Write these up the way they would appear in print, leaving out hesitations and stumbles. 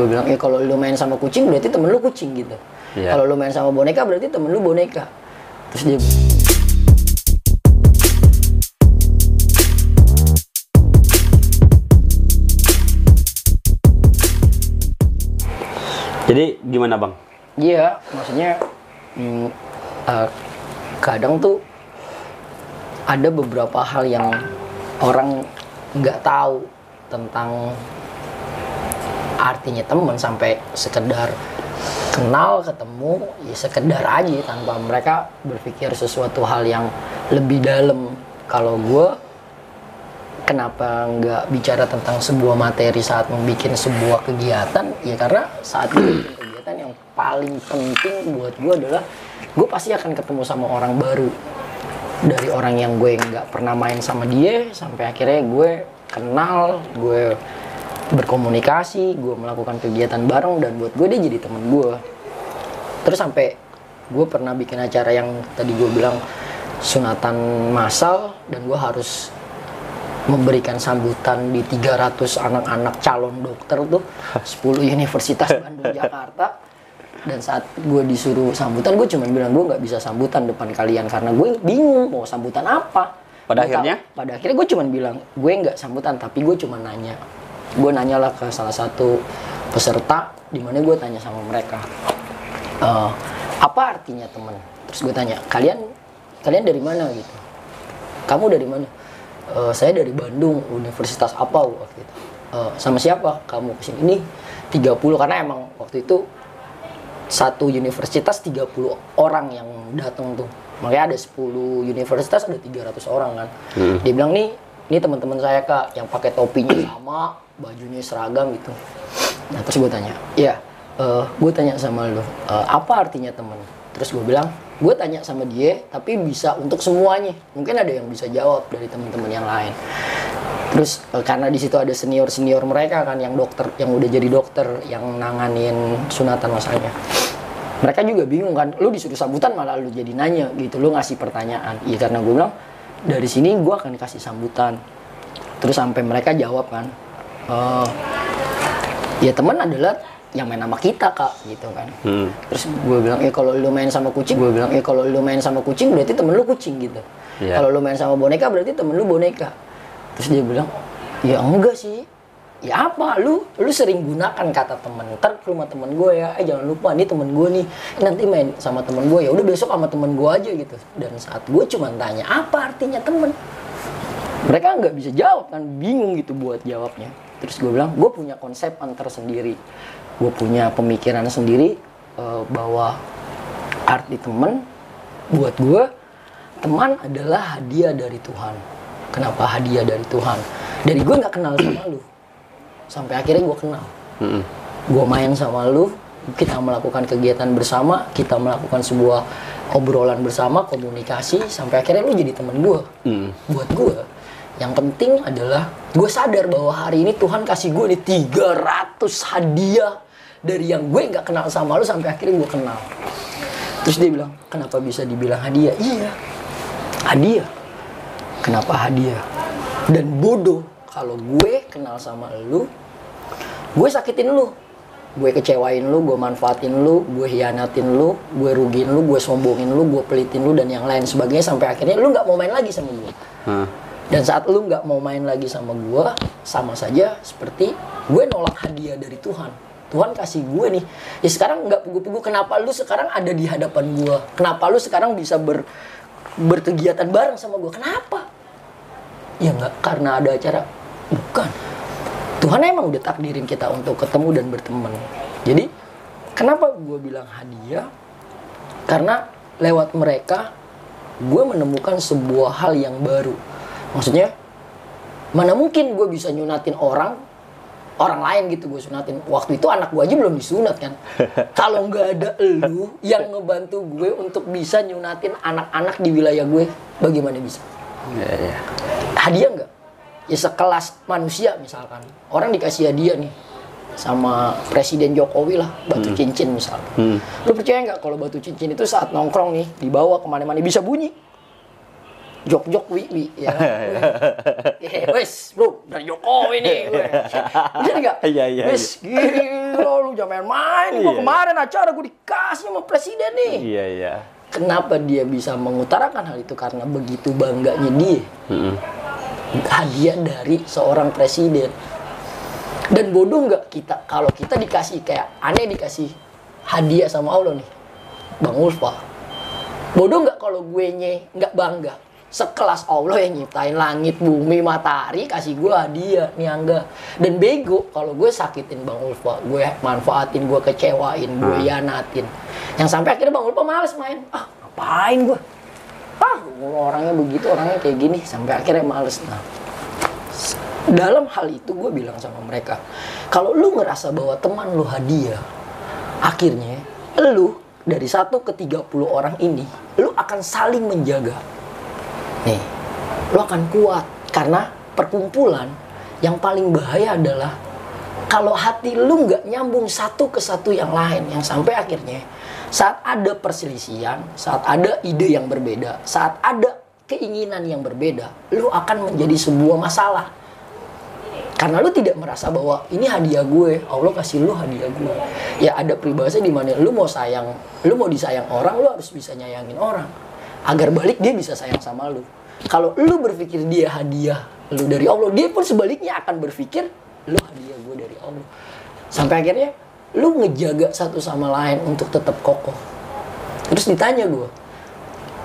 bilang, ya kalau lu main sama kucing berarti temen lu kucing gitu. Kalau lu main sama boneka berarti temen lu boneka. Terus dia Jadi gimana bang? iya, maksudnya kadang tuh ada beberapa hal yang orang nggak tahu tentang artinya teman, sampai sekedar kenal, ketemu, ya sekedar aja tanpa mereka berpikir sesuatu hal yang lebih dalam. Kalau gue kenapa nggak bicara tentang sebuah materi saat membuat sebuah kegiatan, ya karena saat bikin kegiatan yang paling penting buat gue adalah gue pasti akan ketemu sama orang baru. Dari orang yang gue nggak pernah main sama dia sampai akhirnya gue kenal, gue berkomunikasi, gue melakukan kegiatan bareng, dan buat gue dia jadi temen gue. Terus sampai gue pernah bikin acara yang tadi gue bilang sunatan massal, dan gue harus memberikan sambutan di 300 anak-anak calon dokter tuh 10 Universitas Bandung Jakarta. Dan saat gue disuruh sambutan, gue cuma bilang gue nggak bisa sambutan depan kalian karena gue bingung mau sambutan apa. Pada akhirnya gue cuma bilang gue nggak sambutan, tapi gue cuma nanya. Gue nanyalah ke salah satu peserta, di mana gue tanya sama mereka, apa artinya teman? Terus gue tanya, kalian dari mana gitu? Kamu dari mana? Saya dari Bandung, Universitas apa waktu itu. Sama siapa kamu kesini? Ini 30, karena emang waktu itu satu universitas 30 orang yang datang tuh. Makanya ada 10 universitas, ada 300 orang kan. Dia bilang, ini teman-teman saya kak, yang pakai topinya sama, bajunya seragam gitu. Nah terus gue tanya, gue tanya sama lo, apa artinya teman? Terus gue bilang, gue tanya sama dia, tapi bisa untuk semuanya. Mungkin ada yang bisa jawab dari teman-teman yang lain. Terus karena di situ ada senior mereka kan, yang dokter, yang udah jadi dokter, yang nanganin sunatan masalahnya. Mereka juga bingung kan, lu disuruh sambutan malah lu jadi nanya gitu, lu ngasih pertanyaan. Iya karena gue bilang, dari sini gue akan kasih sambutan. Terus sampai mereka jawab kan, ya teman adalah yang main sama kita kak gitu kan. Terus gue bilang, kalau lu main sama kucing, berarti temen lu kucing gitu. Kalau lu main sama boneka berarti temen lu boneka. Terus dia bilang, ya enggak sih. Ya apa, lu sering gunakan kata temen. Ntar ke rumah temen gue ya, jangan lupa nih temen gue nih, nanti main sama temen gue, ya udah besok sama temen gue aja gitu. Dan saat gue cuma tanya apa artinya temen, mereka nggak bisa jawab kan, bingung gitu buat jawabnya. Terus gue bilang, gue punya konsep tersendiri, gue punya pemikiran sendiri, bahwa arti teman buat gue, teman adalah hadiah dari Tuhan. Kenapa hadiah dari Tuhan? Dari gue nggak kenal sama lu, sampai akhirnya gue kenal. Gue main sama lu, kita melakukan kegiatan bersama, kita melakukan sebuah obrolan bersama, komunikasi, sampai akhirnya lu jadi teman gue. Buat gue, yang penting adalah gue sadar bahwa hari ini Tuhan kasih gue nih 300 hadiah dari yang gue nggak kenal sama lu, sampai akhirnya gue kenal. Terus dia bilang, kenapa bisa dibilang hadiah? Iya, hadiah. Kenapa hadiah? Dan bodoh kalau gue kenal sama lu, gue sakitin lu, gue kecewain lu, gue manfaatin lu, gue hianatin lu, gue rugiin lu, gue sombongin lu, gue pelitin lu, dan yang lain sebagainya, sampai akhirnya lu nggak mau main lagi sama gue. Dan saat lu nggak mau main lagi sama gue, sama saja seperti gue nolak hadiah dari Tuhan. Tuhan kasih gue nih, ya sekarang nggak pugu-pugu, kenapa lu sekarang ada di hadapan gue? Kenapa lu sekarang bisa berkegiatan bareng sama gue? Kenapa? Ya nggak karena ada acara, bukan. Tuhan emang udah takdirin kita untuk ketemu dan berteman. Jadi kenapa gue bilang hadiah? Karena lewat mereka gue menemukan sebuah hal yang baru. Maksudnya, mana mungkin gue bisa nyunatin orang lain gitu, gue sunatin. Waktu itu anak gue aja belum disunat kan. Kalau nggak ada elu yang ngebantu gue untuk bisa nyunatin anak-anak di wilayah gue, bagaimana bisa? Hadiah nggak? Ya sekelas manusia misalkan, orang dikasih hadiah nih sama Presiden Jokowi lah, batu cincin misalkan. Lu percaya nggak kalau batu cincin itu saat nongkrong nih dibawa kemana-mana bisa bunyi? Jok-jok wi ya. Wes, bro, dari Jokowi nih. Bener nggak? Iya. Wes, lu jangan main-main. Gue kemarin acara gue dikasih sama presiden nih. Iya, iya. Kenapa dia bisa mengutarakan hal itu? Karena begitu bangganya dia. Hadiah dari seorang presiden. Dan bodoh nggak kita kalau kita dikasih kayak aneh dikasih hadiah sama Allah nih, Bang Ulfa. Bodoh nggak kalau gue nggak bangga? Sekelas Allah yang nyiptain langit, bumi, matahari, kasih gue hadiah, nih Angga. Dan bego kalau gue sakitin Bang Ulfa, gue manfaatin, gue kecewain, gue hianatin. Yang sampai akhirnya Bang Ulfa males main. Ah, ngapain gue? Ah, orangnya begitu, orangnya kayak gini. Sampai akhirnya males. Nah, dalam hal itu gue bilang sama mereka, kalau lu ngerasa bahwa teman lu hadiah, akhirnya lu dari 1 ke 30 orang ini, lu akan saling menjaga. Nih, lu akan kuat. Karena perkumpulan yang paling bahaya adalah kalau hati lu nggak nyambung satu ke satu yang lain. Yang sampai akhirnya saat ada perselisihan, saat ada ide yang berbeda, saat ada keinginan yang berbeda, lu akan menjadi sebuah masalah. Karena lu tidak merasa bahwa ini hadiah gue, Allah kasih lu hadiah gue. Ya ada peribahasa di mana lu mau sayang, lu mau disayang orang, lu harus bisa nyayangin orang. Agar balik dia bisa sayang sama lu. Kalau lu berpikir dia hadiah lu dari Allah, dia pun sebaliknya akan berpikir lu hadiah gue dari Allah. Sampai akhirnya lu ngejaga satu sama lain untuk tetap kokoh. Terus ditanya gue,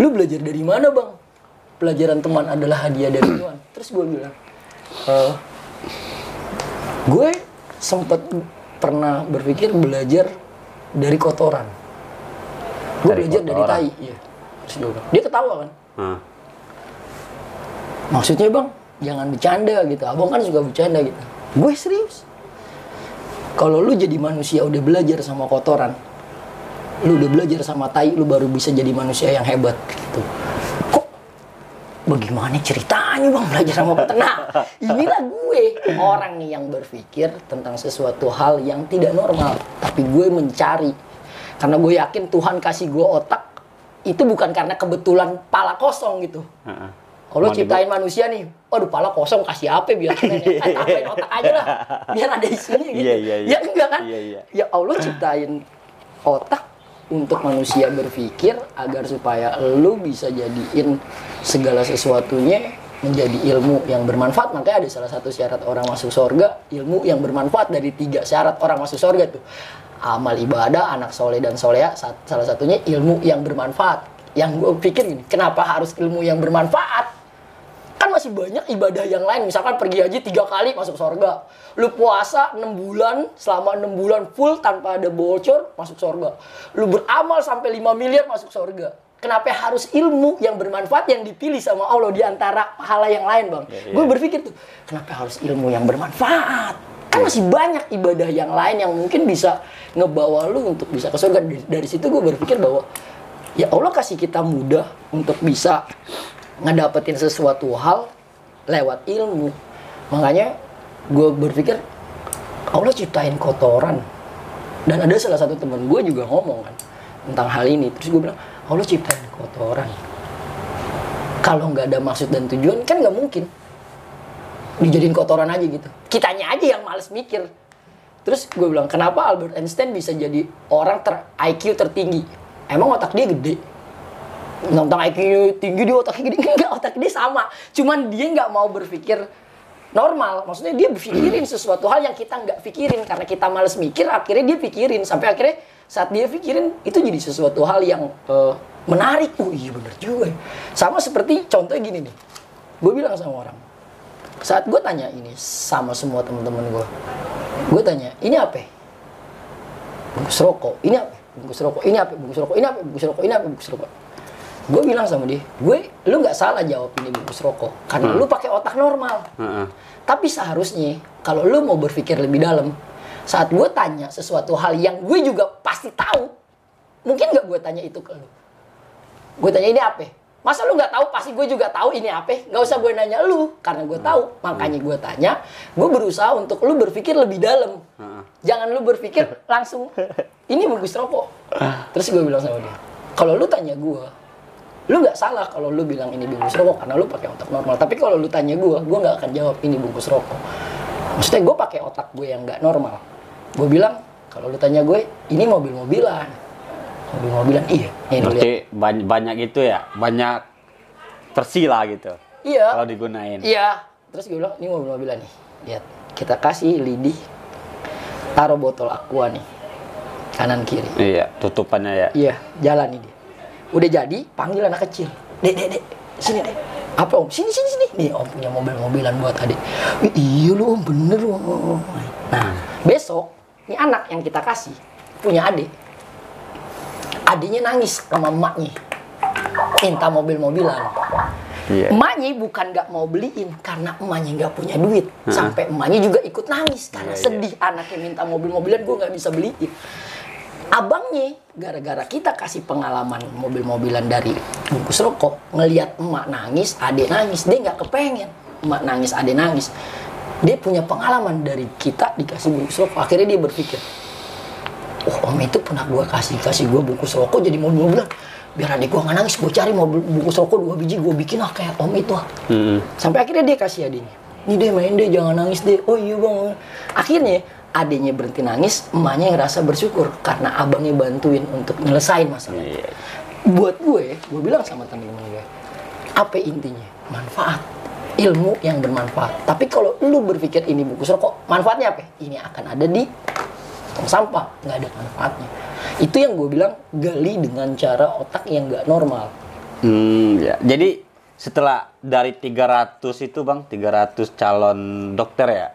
lu belajar dari mana bang? Pelajaran teman adalah hadiah dari Tuhan. Terus gue bilang, gue sempat pernah berpikir belajar dari kotoran. Gue belajar dari tai. Iya. Terus dia ketawa kan. Maksudnya bang, jangan bercanda gitu. Abang kan suka bercanda gitu. Gue serius. Kalau lu jadi manusia udah belajar sama kotoran, lu udah belajar sama tai, lu baru bisa jadi manusia yang hebat gitu. Kok bagaimana ceritanya bang belajar sama kotoran? Nah, inilah gue orang nih yang berpikir tentang sesuatu hal yang tidak normal, tapi gue mencari. Karena gue yakin Tuhan kasih gue otak itu bukan karena kebetulan pala kosong gitu. Kalau ciptain manusia nih, aduh pala kosong kasih apa biar tambahin otak aja lah, biar ada isinya gitu. Ya enggak kan? Ya Allah ciptain otak untuk manusia berpikir agar supaya lu bisa jadiin segala sesuatunya menjadi ilmu yang bermanfaat. Makanya ada salah satu syarat orang masuk surga, ilmu yang bermanfaat. Dari 3 syarat orang masuk surga tuh, amal ibadah, anak soleh dan soleha, salah satunya ilmu yang bermanfaat. Yang gue pikir gini, kenapa harus ilmu yang bermanfaat? Kan masih banyak ibadah yang lain. Misalkan pergi haji 3 kali masuk surga, lu puasa 6 bulan, selama 6 bulan full tanpa ada bocor masuk surga, lu beramal sampai 5 miliar masuk surga. Kenapa harus ilmu yang bermanfaat yang dipilih sama Allah di antara pahala yang lain bang? Gue berpikir tuh, kenapa harus ilmu yang bermanfaat? Kan masih banyak ibadah yang lain yang mungkin bisa ngebawa lu untuk bisa ke surga. Dari situ gue berpikir bahwa ya Allah kasih kita mudah untuk bisa ngedapetin sesuatu hal lewat ilmu. Makanya gue berpikir Allah ciptain kotoran. Dan ada salah satu temen gue juga ngomong kan tentang hal ini. Terus gue bilang, Allah ciptain kotoran. Kalau nggak ada maksud dan tujuan kan nggak mungkin dijadiin kotoran aja gitu. Kitanya aja yang males mikir. Terus gue bilang, kenapa Albert Einstein bisa jadi orang IQ tertinggi? Emang otak dia gede? Tentang IQ tinggi dia otaknya gede? Enggak, otak dia sama. Cuman dia nggak mau berpikir normal. Maksudnya dia pikirin sesuatu hal yang kita nggak pikirin. Karena kita males mikir, akhirnya dia pikirin. Sampai akhirnya saat dia pikirin, itu jadi sesuatu hal yang menarik. Oh iya bener juga. Sama seperti contohnya gini nih. Gue bilang sama orang, saat gue tanya ini sama semua teman-teman gue tanya, ini apa? Bungkus rokok. Ini apa? Bungkus rokok. Ini apa? Bungkus rokok. Ini apa? Bungkus rokok. Ini apa? Bungkus rokok. Gue bilang sama dia, lu nggak salah jawab ini bungkus rokok, karena lu pakai otak normal. Tapi seharusnya kalau lu mau berpikir lebih dalam, saat gue tanya sesuatu hal yang gue juga pasti tahu, mungkin nggak gue tanya itu ke lu. Gue tanya ini apa? Masa lu nggak tahu? Pasti gue juga tahu ini apa. Nggak usah gue nanya lu, karena gue tahu. Makanya gue tanya, gue berusaha untuk lu berpikir lebih dalam. Jangan lu berpikir langsung ini bungkus rokok. Terus gue bilang sama dia, kalau lu tanya gue, lu nggak salah kalau lu bilang ini bungkus rokok karena lu pakai otak normal. Tapi kalau lu tanya gue nggak akan jawab ini bungkus rokok. Maksudnya gue pakai otak gue yang nggak normal. Gue bilang Kalau lu tanya gue, ini mobil-mobilan. Mobil-mobilan, iya. Berarti banyak itu ya, banyak versi lah gitu. Iya. Kalau digunain. Iya. Terus gue bilang, ini mobil-mobilan nih. Lihat, kita kasih lidi, taruh botol aqua nih, kanan kiri. Iya, tutupannya ya. Iya, jalan nih dia. Udah jadi, panggil anak kecil. Dek, sini dek. Apa om? Sini. Nih om punya mobil-mobilan buat adik. Iya lu om, bener om. Nah, besok, ini anak yang kita kasih, punya adik. Adiknya nangis sama emaknya. Minta mobil-mobilan. Iya. Emaknya bukan nggak mau beliin, karena emaknya nggak punya duit. Sampai emaknya juga ikut nangis, karena sedih anaknya minta mobil-mobilan, gue nggak bisa beliin. Abangnya, gara-gara kita kasih pengalaman mobil-mobilan dari bungkus rokok, ngelihat emak nangis, adik nangis, dia nggak kepengen. Emak nangis, adik nangis. Dia punya pengalaman dari kita dikasih bungkus rokok. Akhirnya dia berpikir, oh om itu pernah gue kasih gue bungkus rokok jadi mobil-mobilan. Biar adik gue nggak nangis, gue cari mobil bungkus rokok 2 biji, gue bikin kayak om itu. Sampai akhirnya dia kasih adiknya. Ini deh main deh, jangan nangis deh. Oh iya bang. Akhirnya adiknya berhenti nangis, emaknya ngerasa bersyukur karena abangnya bantuin untuk nyelesain masalah. Buat gue bilang sama temen-temen gue, apa intinya? Manfaat. Ilmu yang bermanfaat. Tapi kalau lu berpikir ini bungkus rokok, manfaatnya apa? Ini akan ada di tong sampah, nggak ada manfaatnya. Itu yang gue bilang, gali dengan cara otak yang nggak normal. Ya. Jadi setelah dari 300 itu bang, 300 calon dokter ya,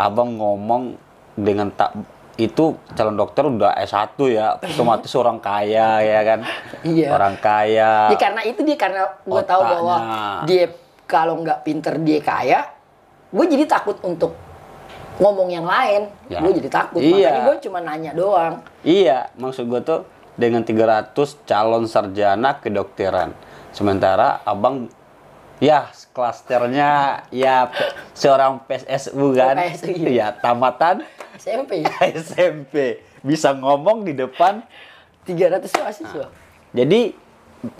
abang ngomong dengan itu calon dokter udah S1 ya, otomatis orang kaya ya kan? Iya. Orang kaya. Ya karena itu dia, karena gue tahu bahwa dia kalau nggak pinter dia kaya, gue jadi takut untuk ngomong yang lain. Ya. Gue jadi takut, makanya gue cuma nanya doang. Iya, maksud gue tuh dengan 300 calon sarjana kedokteran. Sementara abang ya klasternya ya seorang PSSU kan. Ya, tamatan SMP. Bisa ngomong di depan 300 mahasiswa. Jadi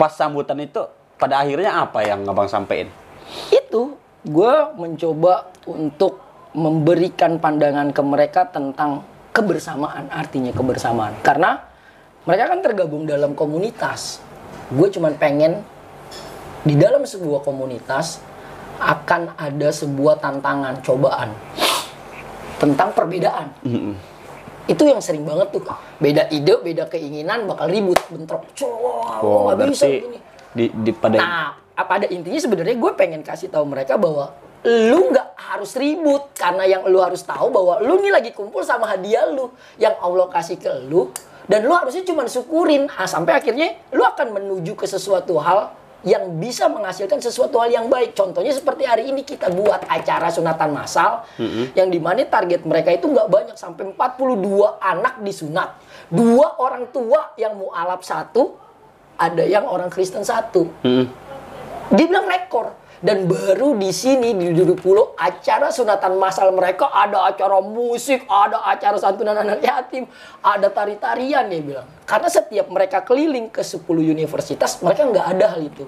pas sambutan itu pada akhirnya apa yang abang sampein? Itu gue mencoba untuk memberikan pandangan ke mereka tentang kebersamaan, artinya kebersamaan. Karena mereka kan tergabung dalam komunitas. Gue cuman pengen di dalam sebuah komunitas akan ada sebuah tantangan, cobaan tentang perbedaan. Itu yang sering banget tuh. Beda ide, beda keinginan, bakal ribut, bentrok. Nggak bisa begini. Pada intinya sebenarnya gue pengen kasih tahu mereka bahwa lu nggak harus ribut, karena yang lu harus tahu bahwa lu nih lagi kumpul sama hadiah lu yang Allah kasih ke lu, dan lu harusnya cuma syukurin. Sampai akhirnya lu akan menuju ke sesuatu hal yang bisa menghasilkan sesuatu hal yang baik. Contohnya seperti hari ini kita buat acara sunatan massal, yang dimana target mereka itu nggak banyak, sampai 42 anak disunat, 2 orang tua yang mualaf 1, ada yang orang Kristen 1. Dia bilang rekor. Dan baru di sini di Duduk Pulau, acara sunatan massal mereka ada acara musik, ada acara santunan anak yatim, ada tari-tarian, dia bilang. Karena setiap mereka keliling ke 10 universitas, mereka nggak ada hal itu.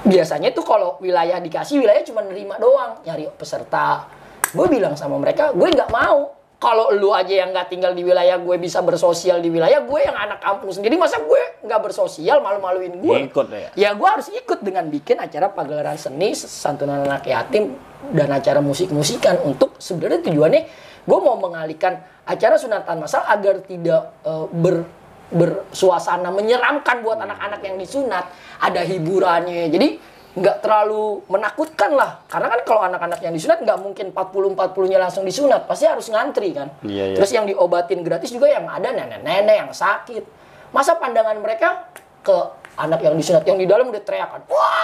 Biasanya tuh kalau wilayah dikasih, wilayah cuma nerima doang, nyari peserta. Gue bilang sama mereka, gue nggak mau. Kalau lu aja yang nggak tinggal di wilayah gue bisa bersosial di wilayah gue yang anak kampung sendiri, masa gue nggak bersosial, malu-maluin gue? Ikut ya gue harus ikut dengan bikin acara pagelaran seni, santunan anak yatim, dan acara musik-musikan. Untuk sebenarnya tujuannya gue mau mengalihkan acara sunatan massal agar tidak bersuasana menyeramkan buat anak-anak yang disunat. Ada hiburannya, jadi nggak terlalu menakutkan lah. Karena kan kalau anak-anak yang disunat nggak mungkin 40-40-nya langsung disunat, pasti harus ngantri kan. Terus yang diobatin gratis juga yang ada nenek-nenek yang sakit. Masa pandangan mereka ke anak yang disunat yang di dalam udah teriakan, wah